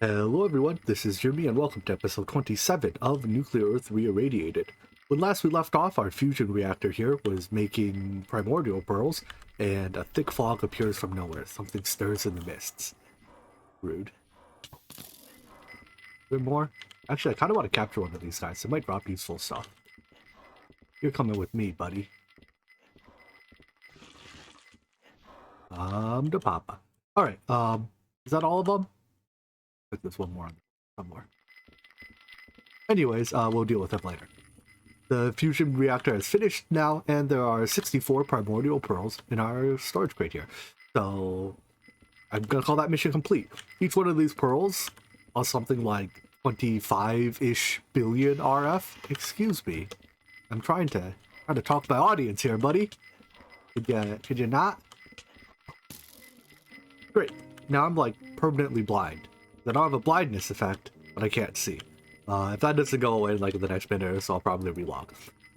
Hello everyone, this is Jimmy and welcome to episode 27 of Nuclear Earth Reirradiated. When last we left off, our fusion reactor here was making primordial pearls, and a thick fog appears from nowhere. Something stirs in the mists. Rude. There more? Actually, I kind of want to capture one of these guys. It might drop useful stuff. You're coming with me, buddy. To Papa. Alright, is that all of them? I think there's one more somewhere. Anyways, we'll deal with it later. The fusion reactor is finished now, and there are 64 primordial pearls in our storage crate here. So I'm gonna call that mission complete. Each one of these pearls are something like 25-ish billion RF. Excuse me. I'm trying to talk to my audience here, buddy. Could you not? Great. Now I'm like permanently blind. I don't have a blindness effect, but I can't see. If that doesn't go away like in the next minute or so, I'll probably relog.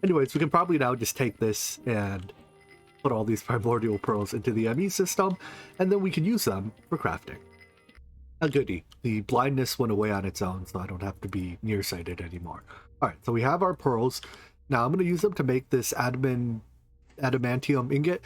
Anyways, we can probably now just take this and put all these primordial pearls into the ME system, and then we can use them for crafting. A goodie. The blindness went away on its own, so I don't have to be nearsighted anymore. Alright, so we have our pearls. Now I'm going to use them to make this adamantium ingot.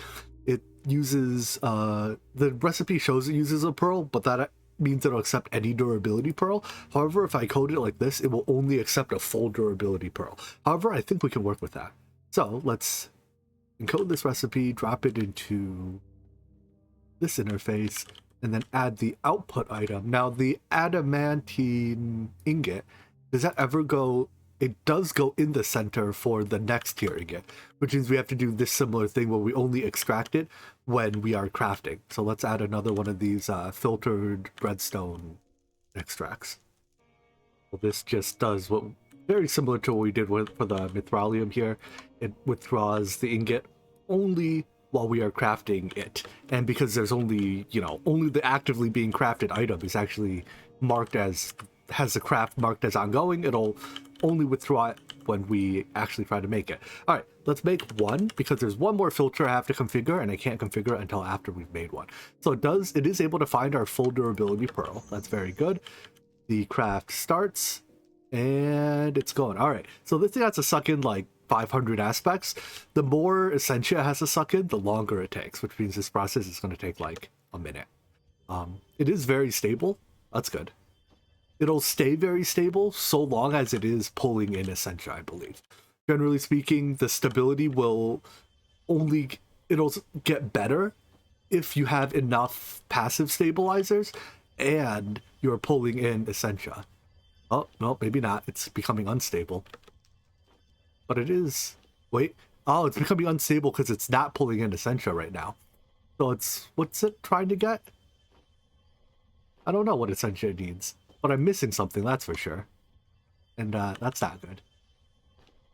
It uses, the recipe shows it uses a pearl, but that means it'll accept any durability pearl. However, if I code it like this, it will only accept a full durability pearl. However, I think we can work with that. So let's encode this recipe, drop it into this interface, and then add the output item. Now the adamantine ingot, does that ever go? It does go in the center for the next tier ingot, which means we have to do this similar thing where we only extract it when we are crafting. So let's add another one of these filtered redstone extracts. Well, this just does what very similar to what we did for the mithralium here. It withdraws the ingot only while we are crafting it, and because there's only only the actively being crafted item is actually marked as has the craft marked as ongoing, it'll only withdraw it when we actually try to make it. All right, let's make one, because there's one more filter I have to configure, and I can't configure it until after we've made one. So it is able to find our full durability pearl. That's very good. The craft starts, and it's going. All right, so this thing has to suck in like 500 aspects. The more essentia it has to suck in, the longer it takes, which means this process is going to take like a minute. It is very stable. That's good. It'll stay very stable so long as it is pulling in essentia, I believe. Generally speaking, the stability will it'll get better if you have enough passive stabilizers and you're pulling in essentia. Oh, no, maybe not. It's becoming unstable. But it is... Wait. Oh, it's becoming unstable because it's not pulling in essentia right now. So it's... What's it trying to get? I don't know what essentia needs. But I'm missing something, that's for sure. And that's not good.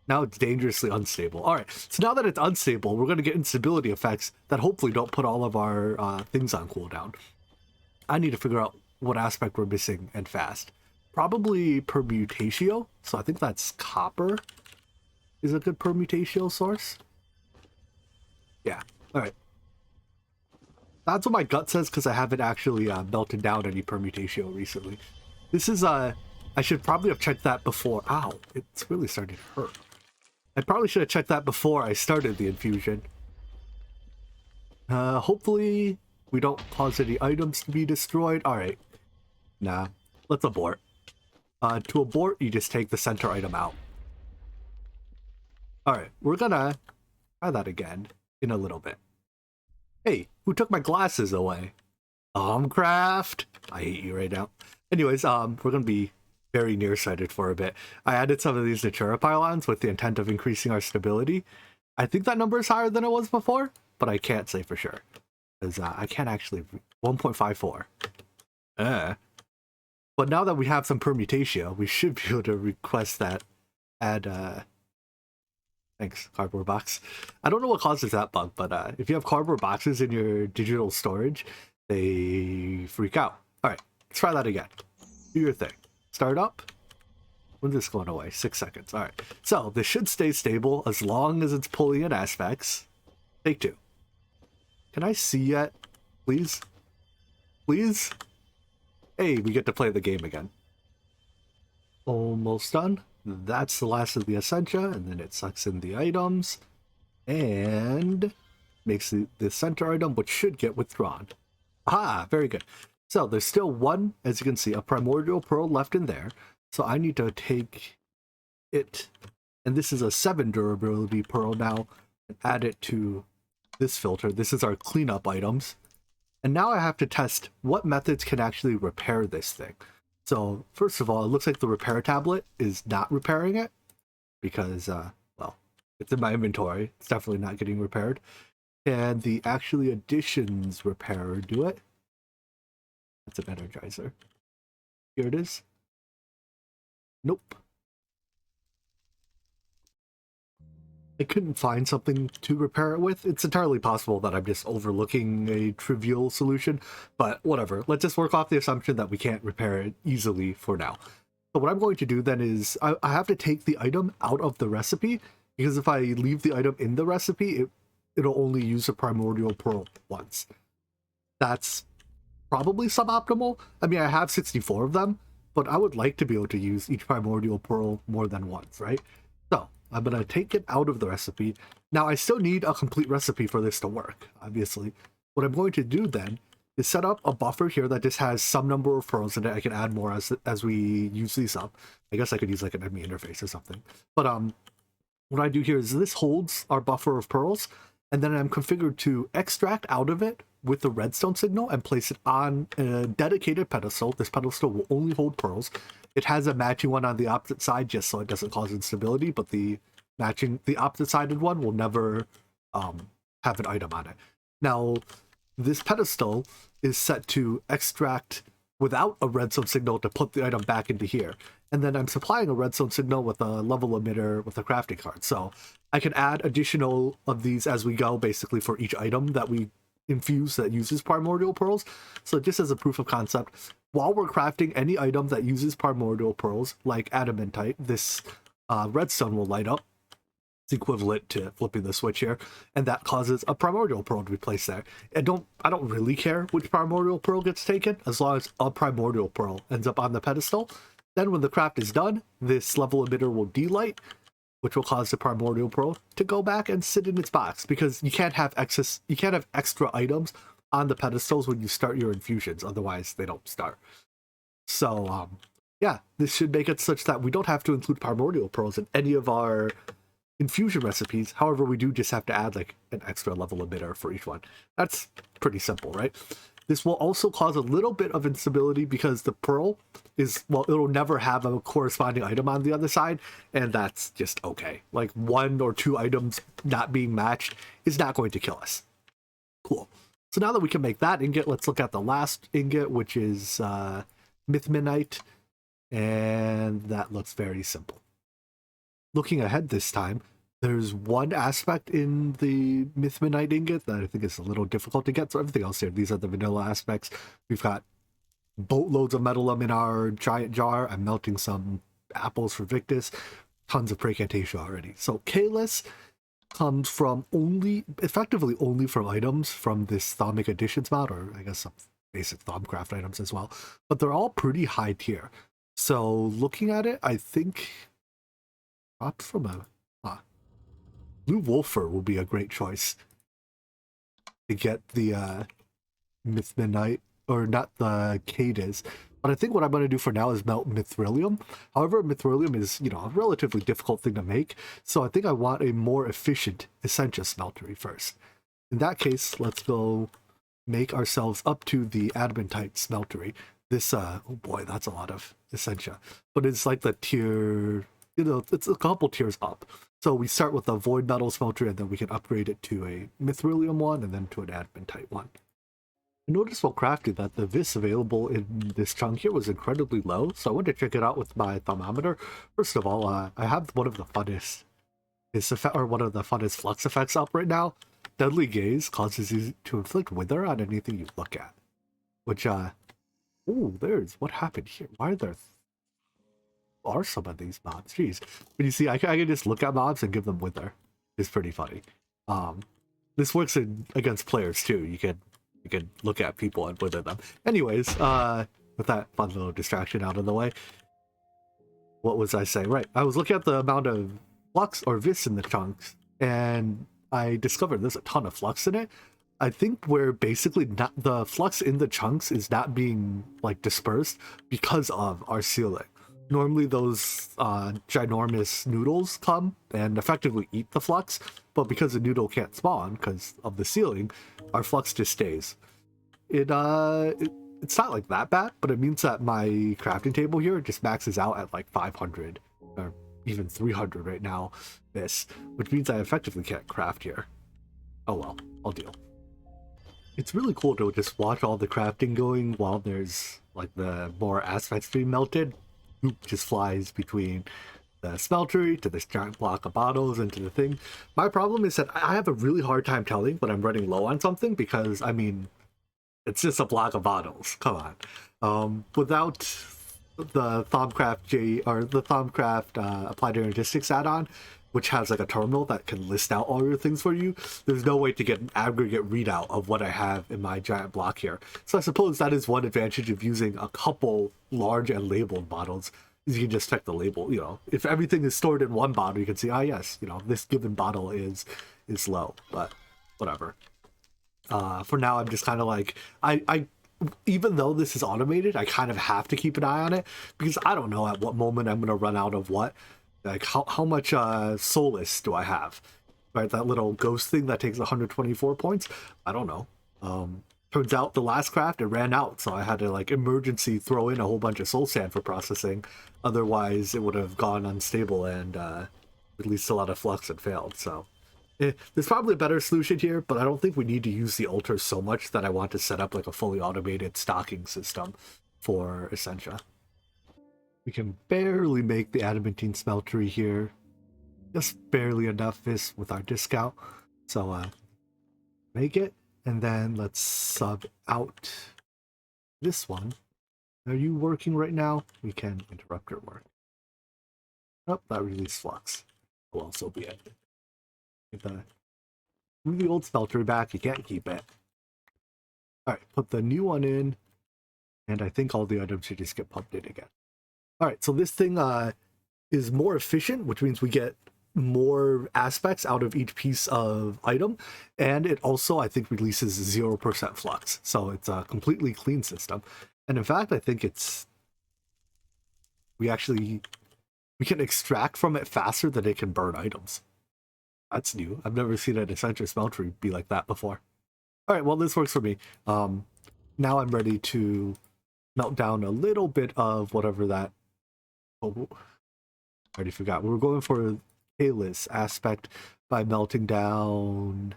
Now it's dangerously unstable. Alright, so now that it's unstable, we're going to get instability effects that hopefully don't put all of our things on cooldown. I need to figure out what aspect we're missing and fast. Probably permutatio, so I think that's copper is a good permutatio source. Yeah, alright. That's what my gut says because I haven't actually melted down any permutatio recently. This is, I should probably have checked that before. Ow, it's really starting to hurt. I probably should have checked that before I started the infusion. Hopefully we don't cause any items to be destroyed. Alright. Nah, let's abort. To abort, you just take the center item out. Alright, we're gonna try that again in a little bit. Hey, who took my glasses away? Thaumcraft! I hate you right now. Anyways, we're gonna be very nearsighted for a bit. I added some of these Natura pylons with the intent of increasing our stability. I think that number is higher than it was before, but I can't say for sure. Because I can't actually... 1.54. But now that we have some permutation, we should be able to request that add... Thanks, cardboard box. I don't know what causes that bug, but if you have cardboard boxes in your digital storage, they freak out. Alright, let's try that again. Do your thing. Start up. When's this going away? 6 seconds. Alright, so this should stay stable as long as it's pulling in aspects. Take two. Can I see yet? Please? Please? Hey, we get to play the game again. Almost done. That's the last of the essentia, and then it sucks in the items and makes the center item, which should get withdrawn. Ah, very good. So there's still one, as you can see, a primordial pearl left in there. So I need to take it, and this is a 7 durability pearl now, and add it to this filter. This is our cleanup items. And now I have to test what methods can actually repair this thing. So first of all, it looks like the repair tablet is not repairing it because, well, it's in my inventory. It's definitely not getting repaired. Can the actually additions repairer do it? That's an energizer. Here it is. Nope. I couldn't find something to repair it with. It's entirely possible that I'm just overlooking a trivial solution, but whatever. Let's just work off the assumption that we can't repair it easily for now. So what I'm going to do then is I have to take the item out of the recipe, because if I leave the item in the recipe, it'll only use a primordial pearl once. That's probably suboptimal. I mean, I have 64 of them, but I would like to be able to use each primordial pearl more than once, right? So I'm going to take it out of the recipe. Now, I still need a complete recipe for this to work, obviously. What I'm going to do then is set up a buffer here that just has some number of pearls in it. I can add more as we use these up. I guess I could use like an enemy interface or something. But what I do here is this holds our buffer of pearls, and then I'm configured to extract out of it with the redstone signal and place it on a dedicated pedestal. This pedestal will only hold pearls. It has a matching one on the opposite side just so it doesn't cause instability, but the opposite sided one will never have an item on it. Now, this pedestal is set to extract without a redstone signal to put the item back into here. And then I'm supplying a redstone signal with a level emitter with a crafting card. So I can add additional of these as we go, basically for each item that we infuse that uses primordial pearls. So just as a proof of concept, while we're crafting any item that uses primordial pearls, like adamantite, this redstone will light up. It's equivalent to flipping the switch here, and that causes a primordial pearl to be placed there. I don't really care which primordial pearl gets taken, as long as a primordial pearl ends up on the pedestal. Then when the craft is done, this level emitter will delight, which will cause the primordial pearl to go back and sit in its box, because you can't have extra items on the pedestals when you start your infusions, otherwise they don't start. So yeah, this should make it such that we don't have to include primordial pearls in any of our infusion recipes. However, we do just have to add like an extra level emitter for each one. That's pretty simple, right? This will also cause a little bit of instability because the pearl is, well, it'll never have a corresponding item on the other side, and that's just okay. Like 1 or 2 items not being matched is not going to kill us. Cool. So now that we can make that ingot, let's look at the last ingot, which is Mithminite, and that looks very simple. Looking ahead this time, there's one aspect in the Mithminite ingot that I think is a little difficult to get. So everything else here, these are the vanilla aspects. We've got boatloads of metalum in our giant jar. I'm melting some apples for Victus. Tons of Praecantasia already. So Kalis comes from effectively only from items from this Thaumic Editions mod, or I guess some basic Thaumcraft items as well. But they're all pretty high tier. So looking at it, I think from a Blue Wolfer will be a great choice to get the Mithminite, or not the Cadiz. But I think what I'm going to do for now is melt Mithrilium. However, Mithrilium is, a relatively difficult thing to make, so I think I want a more efficient Essentia smeltery first. In that case, let's go make ourselves up to the Adamantite smeltery. This, oh boy, that's a lot of Essentia. But it's like the tier, it's a couple tiers up. So we start with a Void Metal smeltery, and then we can upgrade it to a Mithrilium one, and then to an Adamantite one. I noticed while crafting that the vis available in this chunk here was incredibly low, so I wanted to check it out with my thermometer. First of all, I have one of the funnest flux effects up right now. Deadly Gaze causes you to inflict wither on anything you look at. Which, there's what happened here. Why are some of these mobs? Jeez. But you see, I can just look at mobs and give them wither. It's pretty funny. This works against players too. You can look at people and wither them. Anyways, with that fun little distraction out of the way, what was I saying? Right, I was looking at the amount of flux or vis in the chunks, and I discovered there's a ton of flux in it. I think we're basically not, the flux in the chunks is not being like dispersed because of our sealing. Normally those ginormous noodles come and effectively eat the flux, but because the noodle can't spawn because of the sealing, our flux just stays. It's not like that bad, but it means that my crafting table here just maxes out at like 500 or even 300 right now, which means I effectively can't craft here. Oh well, I'll deal. It's really cool to just watch all the crafting going while there's like the more aspects being melted. Goop just flies between the smeltery to this giant block of bottles into the thing. My problem is that I have a really hard time telling when I'm running low on something because, I mean, it's just a block of bottles. Come on. Without the Thaumcraft Applied Energistics add-on, which has like a terminal that can list out all your things for you, there's no way to get an aggregate readout of what I have in my giant block here. So I suppose that is one advantage of using a couple large and labeled bottles. Is you can just check the label. You know, if everything is stored in one bottle, you can see, yes, you know, this given bottle is low, but whatever. For now, I'm just kind of like, I even though this is automated, I kind of have to keep an eye on it because I don't know at what moment I'm going to run out of what. Like, how much Solace do I have? Right, that little ghost thing that takes 124 points? I don't know. Turns out the last craft, it ran out, so I had to, like, emergency throw in a whole bunch of soul sand for processing. Otherwise, it would have gone unstable and released a lot of flux and failed, so... there's probably a better solution here, but I don't think we need to use the altars so much that I want to set up, like, a fully automated stocking system for Essentia. We can barely make the adamantine smeltery here. Just barely enough this with our discount. So make it, and then let's sub out this one. Are you working right now? We can interrupt your work. Oh, that released flux. Will also be it. Move the old smeltery back, you can't keep it. Alright, put the new one in, and I think all the items should just get pumped in again. Alright, so this thing is more efficient, which means we get more aspects out of each piece of item, and it also, I think, releases 0% flux, so it's a completely clean system. And in fact, I think we can extract from it faster than it can burn items. That's new. I've never seen an Essentia smeltery be like that before. Alright, well, this works for me. Now I'm ready to melt down a little bit of whatever that... Oh, I already forgot. We were going for Kalis aspect by melting down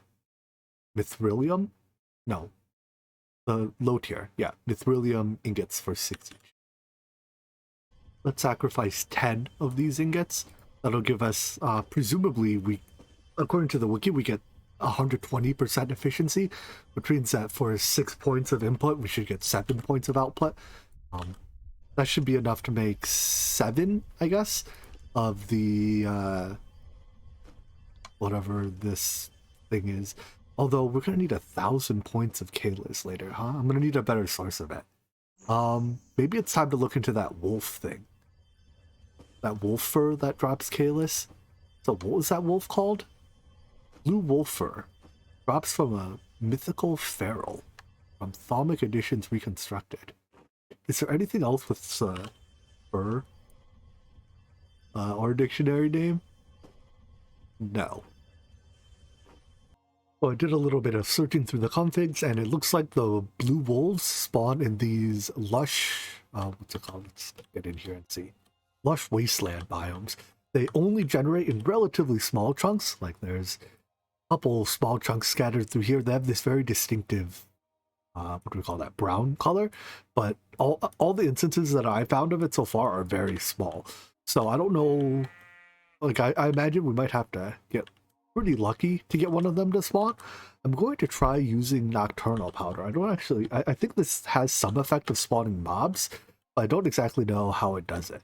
mithrilium? No. The low tier. Yeah, mithrilium ingots for 6 each. Let's sacrifice 10 of these ingots. That'll give us, presumably, according to the wiki, we get 120% efficiency, which means that for 6 points of input, we should get 7 points of output. That should be enough to make 7, I guess, of the, whatever this thing is. Although, we're going to need 1,000 points of Kalis later, huh? I'm going to need a better source of it. Maybe it's time to look into that wolf thing. That wolf fur that drops Kalis. So what was that wolf called? Blue wolf fur. Drops from a mythical feral. From Thalmic Editions Reconstructed. Is there anything else with fur? Or dictionary name? No. Well, I did a little bit of searching through the configs, and it looks like the blue wolves spawn in these lush... what's it called? Let's get in here and see. Lush wasteland biomes. They only generate in relatively small chunks. Like, there's a couple small chunks scattered through here. They have this very distinctive... what do we call that? Brown color. But all the instances that I found of it so far are very small. So I don't know... Like, I imagine we might have to get pretty lucky to get one of them to spawn. I'm going to try using Nocturnal Powder. I don't actually... I think this has some effect of spawning mobs, but I don't exactly know how it does it.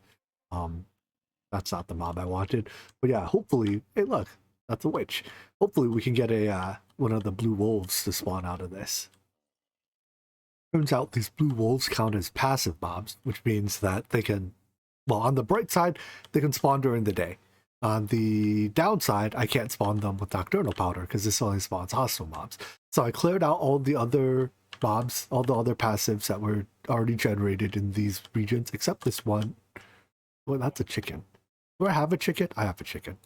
That's not the mob I wanted. But yeah, hopefully... Hey, look. That's a witch. Hopefully we can get a one of the blue wolves to spawn out of this. Turns out these blue wolves count as passive mobs, which means that they can, well, on the bright side, they can spawn during the day. On the downside, I can't spawn them with Nocturnal Powder because this only spawns hostile mobs. So I cleared out all the other mobs, all the other passives that were already generated in these regions, except this one. Well, that's a chicken. Do I have a chicken? I have a chicken.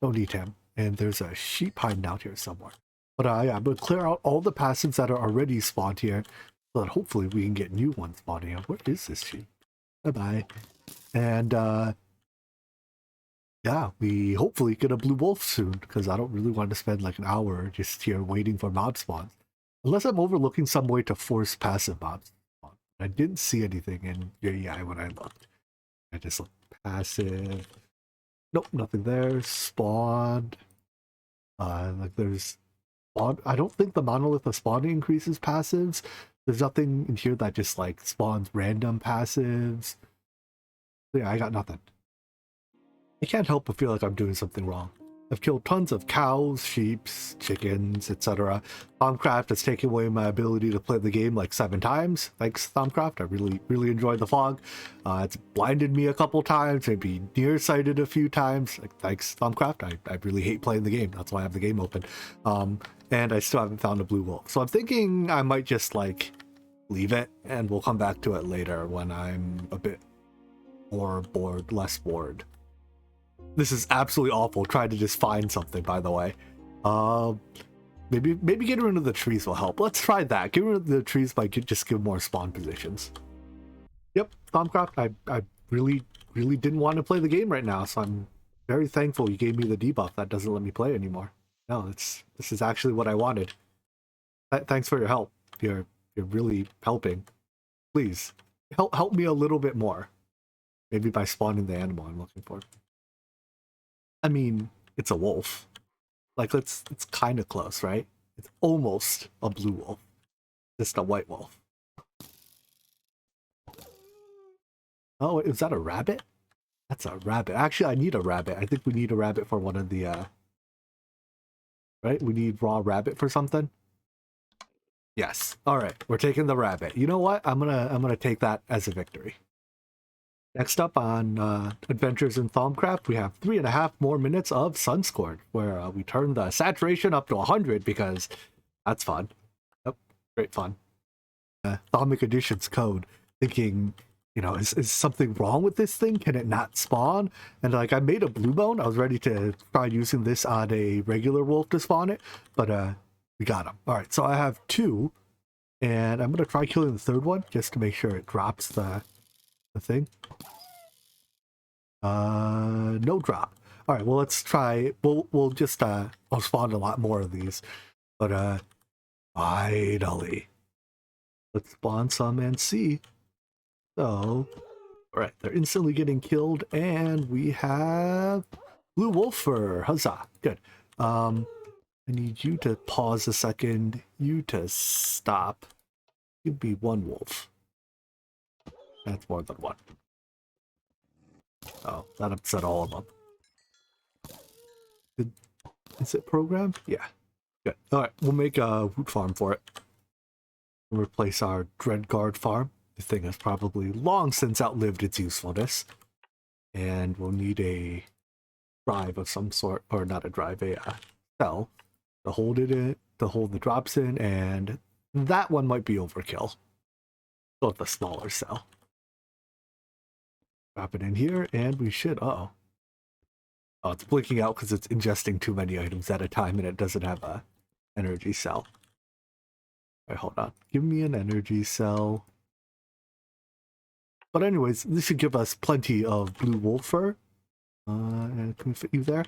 Don't need him. And there's a sheep hiding out here somewhere. But yeah, I'm going to clear out all the passives that are already spawned here so that hopefully we can get new ones spawning out. Where is this sheep? Bye-bye. And yeah, we hopefully get a blue wolf soon because I don't really want to spend like an hour just here waiting for mob spawns. Unless I'm overlooking some way to force passive mobs to spawn. I didn't see anything in AI when I looked. I just looked passive. Nope, nothing there. Spawned. Like there's spawn. I don't think the monolith of spawning increases passives. There's nothing in here that just like spawns random passives. Yeah, I got nothing. I can't help but feel like I'm doing something wrong. I've killed tons of cows, sheep, chickens, etc. Thaumcraft has taken away my ability to play the game like 7 times. Thanks, Thaumcraft. I really enjoyed the fog. It's blinded me a couple times, maybe nearsighted a few times. Like, thanks, Thaumcraft. I really hate playing the game. That's why I have the game open. And I still haven't found a blue wolf. So I'm thinking I might just like leave it and we'll come back to it later when I'm a bit more bored, less bored. This is absolutely awful. Trying to just find something, by the way. Maybe getting rid of the trees will help. Let's try that. Get rid of the trees by just give more spawn positions. Yep, Thaumcraft, I really didn't want to play the game right now, so I'm very thankful you gave me the debuff that doesn't let me play anymore. No, this is actually what I wanted. Thanks for your help. You're really helping. Please help me a little bit more. Maybe by spawning the animal I'm looking for. I mean, it's a wolf. Like, it's kind of close, right? It's almost a blue wolf. Just a white wolf. Oh, is that a rabbit? That's a rabbit. Actually, I need a rabbit. I think we need a rabbit for one of the, right? We need raw rabbit for something? Yes. All right. We're taking the rabbit. You know what? I'm gonna take that as a victory. Next up on Adventures in Thaumcraft, we have 3.5 more minutes of Sunscorn, where we turn the saturation up to 100 because that's fun. Yep, great fun. Thaumic Edition's code, thinking, you know, is something wrong with this thing? Can it not spawn? And like, I made a blue bone. I was ready to try using this on a regular wolf to spawn it, but we got him. All right, so I have 2, and I'm gonna try killing the 3rd one just to make sure it drops the thing. No drop. All right, well, let's try. We'll just I'll spawn a lot more of these, but finally, let's spawn some and see. So, all right, they're instantly getting killed, and we have blue wolf fur. Huzzah! Good. I need you to pause a second. You to stop. You'd be 1 wolf. That's more than 1. Oh, that upset all of them. Is it programmed? Yeah. Good. Alright, we'll make a root farm for it. We'll replace our Dreadguard farm. The thing has probably long since outlived its usefulness. And we'll need a drive of some sort, or not a drive, a cell to hold it in, to hold the drops in, and that one might be overkill. So it's a smaller cell. Drop it in here, and we should, oh, it's blinking out because it's ingesting too many items at a time and it doesn't have a energy cell. Alright, hold on. Give me an energy cell. But anyways, this should give us plenty of blue wolf fur. And can we fit you there?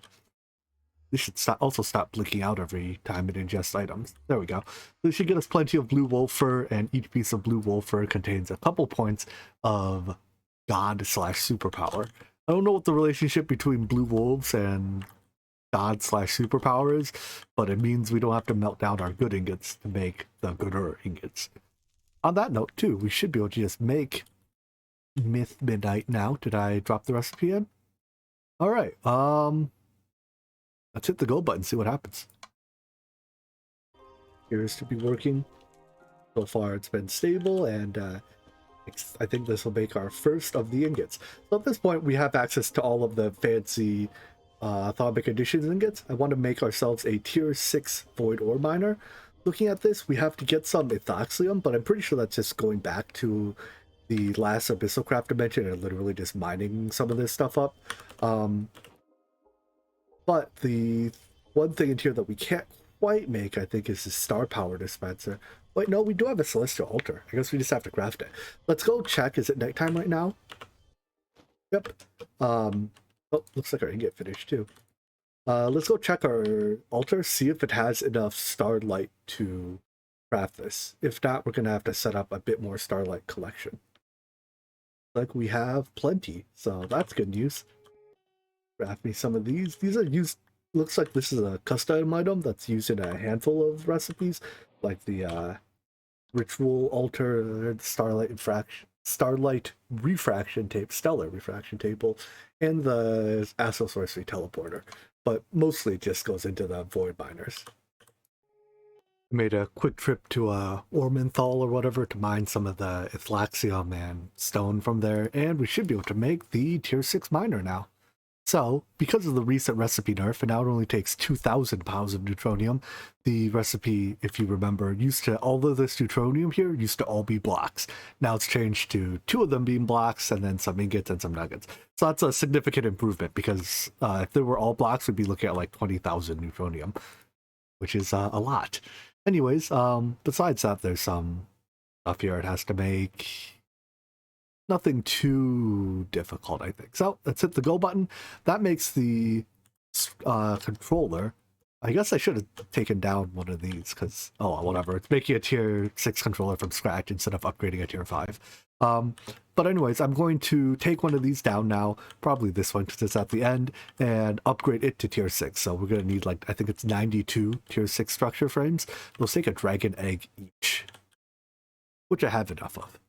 This should also stop blinking out every time it ingests items. There we go. This should get us plenty of blue wolf fur, and each piece of blue wolf fur contains a couple points of God/superpower. I don't know what the relationship between blue wolves and God/superpower is, but it means we don't have to melt down our good ingots to make the gooder ingots. On that note, too, we should be able to just make Myth Midnight now. Did I drop the recipe in? All right. Let's hit the go button, see what happens. Appears to be working. So far it's been stable, and I think this will make our first of the ingots. So at this point we have access to all of the fancy Atomic Editions ingots. I want to make ourselves a tier 6 void ore miner. Looking at this, we have to get some ethoxium, but I'm pretty sure that's just going back to the last Abyssal dimension and literally just mining some of this stuff up. But the one thing in here that we can't quite make, I think, is the star power dispenser. Wait, no, we do have a celestial altar. I guess we just have to craft it. Let's go check. Is it nighttime right now? Yep. Oh, looks like our ingot finished too. Let's go check our altar, see if it has enough starlight to craft this. If not, we're gonna have to set up a bit more starlight collection. Like we have plenty, so that's good news. Craft me some of these. These are used. Looks like this is a custom item that's used in a handful of recipes, like the ritual altar, starlight refraction tape, stellar refraction table, and the Astral Sorcery teleporter. But mostly it just goes into the void miners. I made a quick trip to Ormenthal or whatever to mine some of the Ithlaxium and stone from there, and we should be able to make the tier 6 miner now. So, because of the recent recipe nerf, and now it only takes 2,000 pounds of neutronium, the recipe, if you remember, used to, all of this neutronium here used to all be blocks. Now it's changed to 2 of them being blocks, and then some ingots and some nuggets. So that's a significant improvement, because if they were all blocks, we'd be looking at like 20,000 neutronium, which is a lot. Anyways, besides that, there's some stuff here it has to make. Nothing too difficult, I think. So let's hit the go button. That makes the controller. I guess I should have taken down one of these because, oh, whatever. It's making a tier 6 controller from scratch instead of upgrading a tier 5. But anyways, I'm going to take one of these down now, probably this one because it's at the end, and upgrade it to tier 6. So we're going to need, like, I think it's 92 tier 6 structure frames. We'll take a dragon egg each, which I have enough of.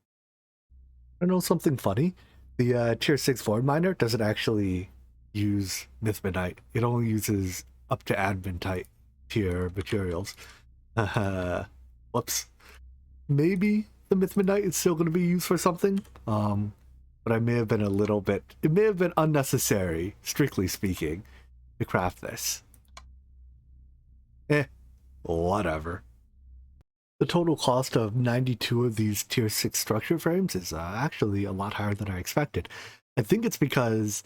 I know something funny. The tier 6 void miner doesn't actually use Mythmanite. It only uses up to adventite tier materials. Whoops. Maybe the Mythmanite is still going to be used for something. But I may have been it may have been unnecessary, strictly speaking, to craft this. Whatever. The total cost of 92 of these tier 6 structure frames is actually a lot higher than I expected. I think it's because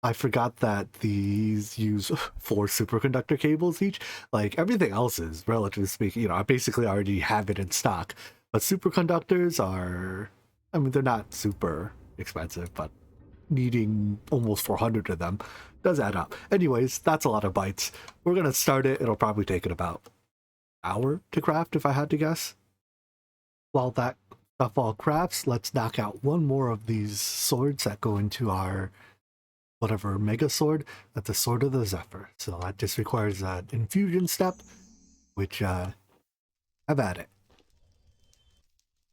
I forgot that these use 4 superconductor cables each. Like, everything else is, relatively speaking, you know, I basically already have it in stock. But superconductors are, I mean, they're not super expensive, but needing almost 400 of them does add up. Anyways, that's a lot of bytes. We're going to start it. It'll probably take it about hour to craft if I had to guess. While that stuff all crafts, let's knock out one more of these swords that go into our whatever mega sword. That's the Sword of the Zephyr. So that just requires an infusion step, which have at it.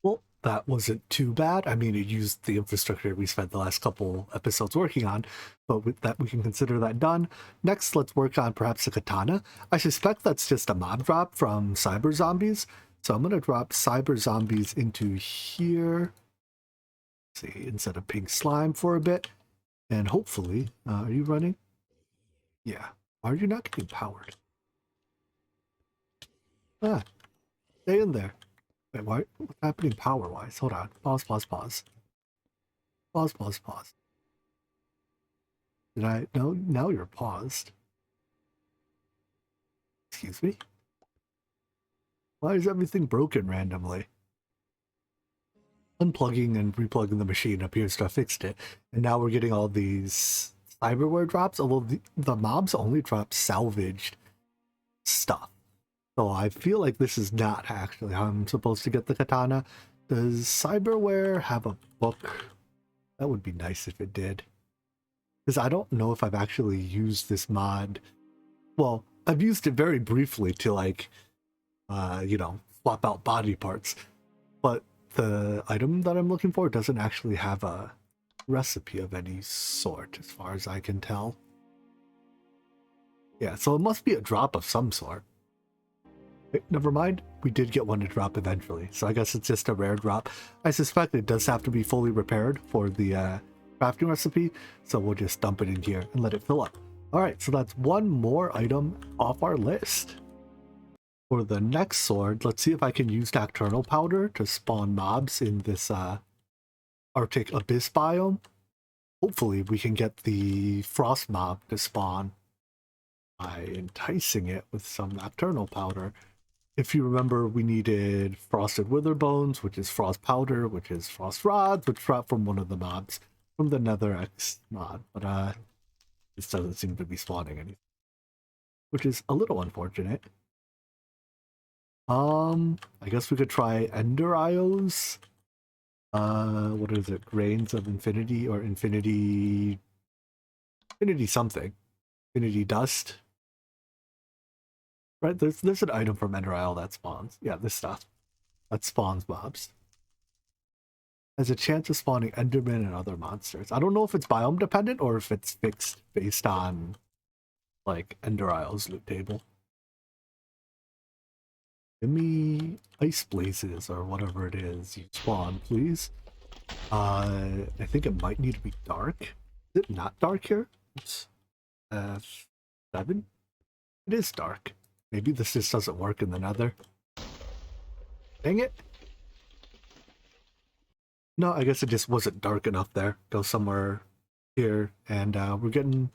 Well, that wasn't too bad. I mean, it used the infrastructure we spent the last couple episodes working on, but with that, we can consider that done. Next, let's work on perhaps a katana. I suspect that's just a mob drop from cyber zombies. So I'm going to drop cyber zombies into here. Let's see, instead of pink slime for a bit. And hopefully, are you running? Yeah. Are you not getting powered? Stay in there. Wait, what's happening power-wise? Hold on. Pause. Pause. Did I? No, now you're paused. Excuse me? Why is everything broken randomly? Unplugging and replugging the machine appears to have fixed it. And now we're getting all these cyberware drops, although the mobs only drop salvaged stuff. So I feel like this is not actually how I'm supposed to get the katana. Does cyberware have a book? That would be nice if it did. Because I don't know if I've actually used this mod. Well, I've used it very briefly to, like, you know, swap out body parts. But the item that I'm looking for doesn't actually have a recipe of any sort, as far as I can tell. Yeah, so it must be a drop of some sort. Never mind, we did get one to drop eventually, so I guess it's just a rare drop. I suspect it does have to be fully repaired for the crafting recipe, so we'll just dump it in here and let it fill up. Alright, so that's one more item off our list. For the next sword, let's see if I can use nocturnal powder to spawn mobs in this Arctic Abyss biome. Hopefully we can get the frost mob to spawn by enticing it with some nocturnal powder. If you remember, we needed frosted wither bones, which is frost powder, which is frost rods, which drop from one of the mobs from the Nether X mod. But this doesn't seem to be spawning anything, which is a little unfortunate. I guess we could try Ender IOs. What is it? Grains of Infinity or Infinity something. Infinity Dust. Right, there's an item from Ender IO that spawns. Yeah, this stuff. That spawns mobs. Has a chance of spawning Enderman and other monsters. I don't know if it's biome dependent or if it's fixed based on like Ender IO's loot table. Give me ice blazes or whatever it is you spawn, please. I think it might need to be dark. Is it not dark here? It's 7. It is dark. Maybe this just doesn't work in the Nether. Dang it. No, I guess it just wasn't dark enough there. Go somewhere here, and we're getting,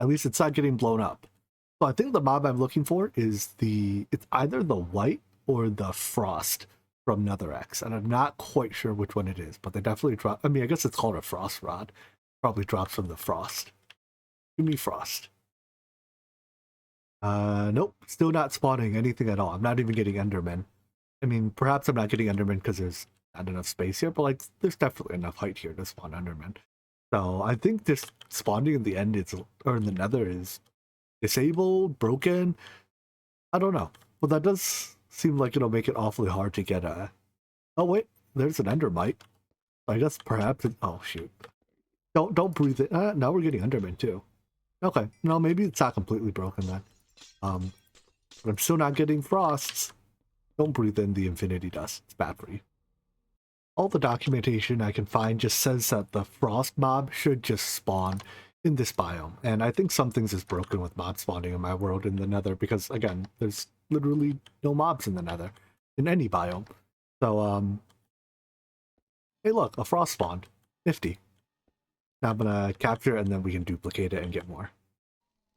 at least it's not getting blown up. So I think the mob I'm looking for is it's either the white or the frost from Netherx, and I'm not quite sure which one it is, but they definitely drop. I mean, I guess it's called a frost rod. Probably drops from the frost. Give me frost. Nope, still not spawning anything at all. I'm not even getting Enderman. I mean, perhaps I'm not getting Enderman because there's not enough space here, but like, there's definitely enough height here to spawn Enderman. So I think this spawning in the end or in the Nether is disabled, broken. I don't know, but that does seem like it'll make it awfully hard to get a. Oh wait, there's an Endermite. I guess perhaps. Oh shoot! Don't breathe it. Now we're getting Enderman too. Okay, no, maybe it's not completely broken then. But I'm still not getting frosts. Don't breathe in the infinity dust. It's bad for you. All the documentation I can find just says that the frost mob should just spawn in this biome, and I think some things is broken with mob spawning in my world in the Nether because again, there's literally no mobs in the Nether in any biome. So hey look, a frost spawned. Nifty. Now I'm gonna capture it and then we can duplicate it and get more.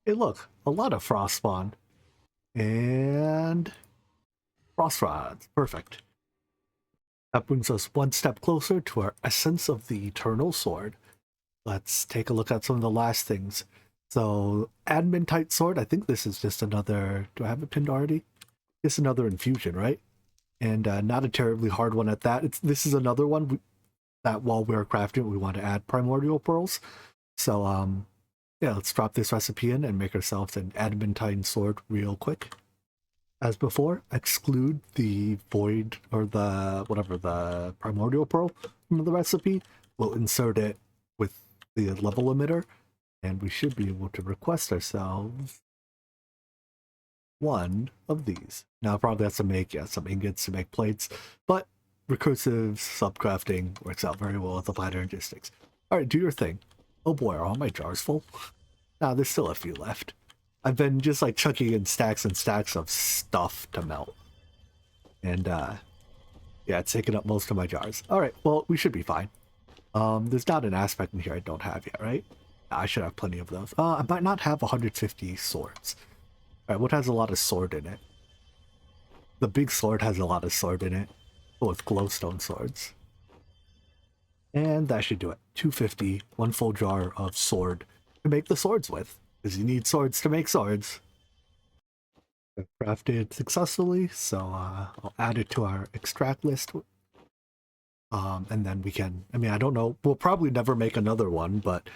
Hey look, a lot of frost spawned. And frost rods. Perfect. That brings us one step closer to our essence of the eternal sword. Let's take a look at some of the last things. So, adamantite sword, I think this is just another, do I have it pinned already? It's another infusion, right? And not a terribly hard one at that. This is another one that while we're crafting, we want to add primordial pearls. So, yeah, let's drop this recipe in and make ourselves an adamantine sword real quick. As before, exclude the void or the primordial pearl from the recipe. We'll insert it with the level emitter, and we should be able to request ourselves one of these. Now, I'll probably have to make some ingots to make plates, but recursive subcrafting works out very well with the ladder logistics. Alright, do your thing. Oh boy, are all my jars full? Nah, there's still a few left. I've been just like chucking in stacks and stacks of stuff to melt. And yeah, it's taking up most of my jars. Alright, well, we should be fine. There's not an aspect in here I don't have yet, right? I should have plenty of those. I might not have 150 swords. Alright, what has a lot of sword in it? The big sword has a lot of sword in it. Oh, it's glowstone swords. And that should do it. 250, one full jar of sword to make the swords with. Because you need swords to make swords. I've crafted successfully, so I'll add it to our extract list. And then we can, I mean, I don't know, we'll probably never make another one, but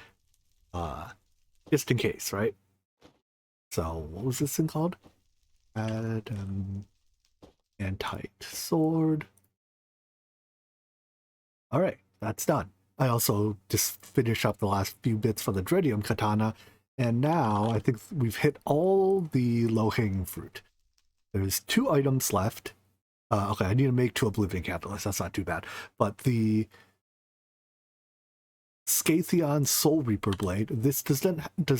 just in case, right? So, what was this thing called? Add antite sword. Alright, that's done. I also just finished up the last few bits for the Dredium Katana, and now I think we've hit all the low-hanging fruit. There's 2 items left. Okay, I need to make 2 Oblivion Catalysts. That's not too bad. But the Scatheon Soul Reaper Blade, this does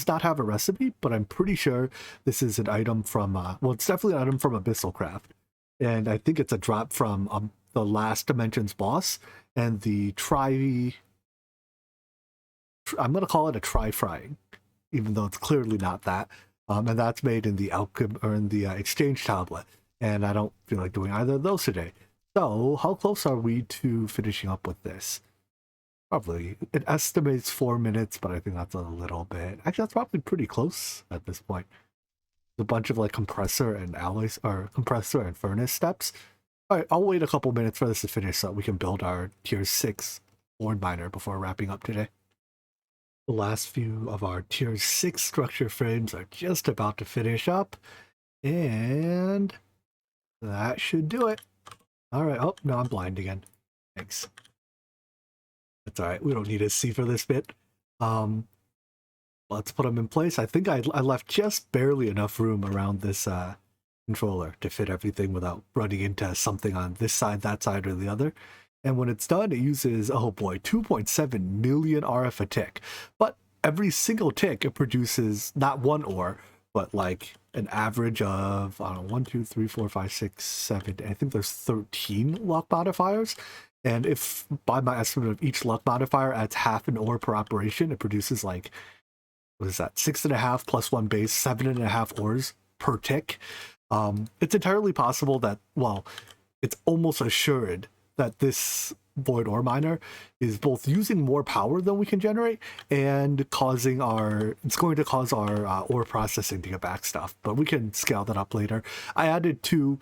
not have a recipe, but I'm pretty sure this is an item from, well, it's definitely an item from Abyssalcraft. And I think it's a drop from the last Dimensions boss, and the I'm going to call it a Tri-Frying, even though it's clearly not that. And that's made in the Exchange Tablet, and I don't feel like doing either of those today. So, how close are we to finishing up with this? Probably. It estimates 4 minutes, but I think that's a little bit. Actually, that's probably pretty close at this point. A bunch of like compressor and alloys, or compressor and furnace steps. All right, I'll wait a couple minutes for this to finish so we can build our tier 6 ore miner before wrapping up today. The last few of our tier 6 structure frames are just about to finish up, and that should do it. All right. Oh, no, I'm blind again. Thanks. That's all right. We don't need a C for this bit. Let's put them in place. I think I left just barely enough room around this controller to fit everything without running into something on this side, that side, or the other. And when it's done, it uses, oh boy, 2.7 million RF a tick. But every single tick, it produces not 1 ore, but like an average of, I don't know, 1, 2, 3, 4, 5, 6, 7, I think there's 13 luck modifiers. And if, by my estimate of each luck modifier adds half an ore per operation, it produces like, what is that, 6.5 plus 1 base, 7.5 ores per tick. It's entirely possible that, well, it's almost assured that this void ore miner is both using more power than we can generate and it's going to cause our ore processing to get back stuff, but we can scale that up later. I added 2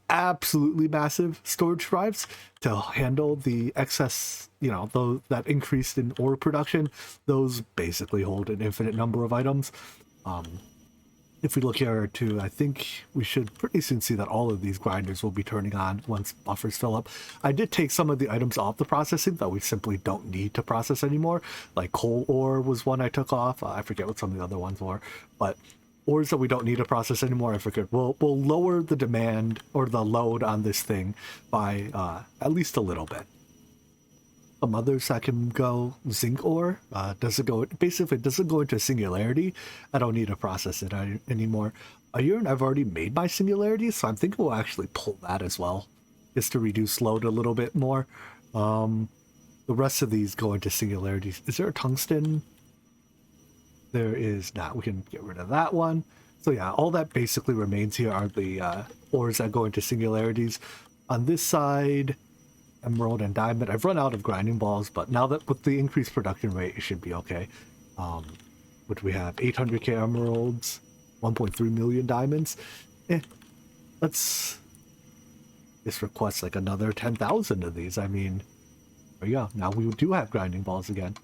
absolutely massive storage drives to handle the excess, that increase in ore production. Those basically hold an infinite number of items. If we look here too, I think we should pretty soon see that all of these grinders will be turning on once buffers fill up. I did take some of the items off the processing that we simply don't need to process anymore. Like coal ore was one I took off. I forget what some of the other ones were, but ores that we don't need to process anymore, I figured we'll lower the demand or the load on this thing by at least a little bit. Some others that can go zinc ore doesn't go into singularity. I don't need to process it anymore. Iron, I've already made my singularity, so I'm thinking we'll actually pull that as well, just to reduce load a little bit more. The rest of these go into singularities. Is there a tungsten? There is not. We can get rid of that one. So yeah, all that basically remains here are the ores that go into singularities. On this side, emerald and diamond. I've run out of grinding balls, but now that with the increased production rate, it should be okay. Which we have 800k emeralds, 1.3 million diamonds. Let's just request like another 10,000 of these. I mean, there you go. Now we do have grinding balls again.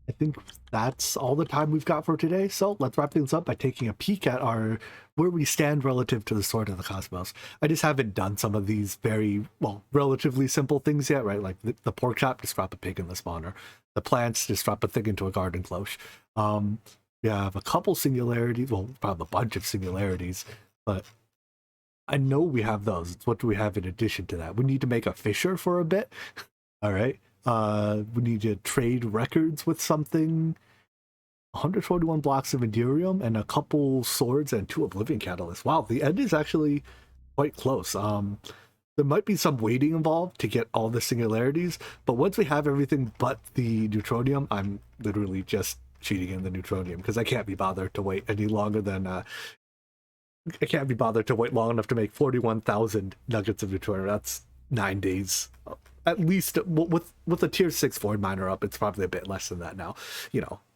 I think that's all the time we've got for today. So let's wrap things up by taking a peek at where we stand relative to the Sword of the Cosmos. I just haven't done some of these very, relatively simple things yet, right? Like the pork chop, just drop a pig in the spawner. The plants, just drop a thing into a garden cloche. We have a couple singularities, probably a bunch of singularities, but I know we have those. What do we have in addition to that? We need to make a fisher for a bit. All right. We need to trade records with something. 141 blocks of Endurium and a couple swords and 2 Oblivion Catalysts. Wow, the end is actually quite close. There might be some waiting involved to get all the singularities, but once we have everything but the neutronium, I'm literally just cheating in the neutronium because I can't be bothered to wait any longer than I can't be bothered to wait long enough to make 41,000 nuggets of neutronium. That's 9 days. At least with a tier 6 void miner up, it's probably a bit less than that now.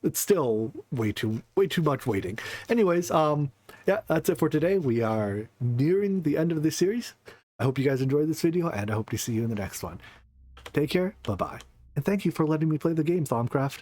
It's still way too much waiting. Anyways, yeah, that's it for today. We are nearing the end of this series. I hope you guys enjoyed this video, and I hope to see you in the next one. Take care, bye-bye. And thank you for letting me play the game, Thaumcraft.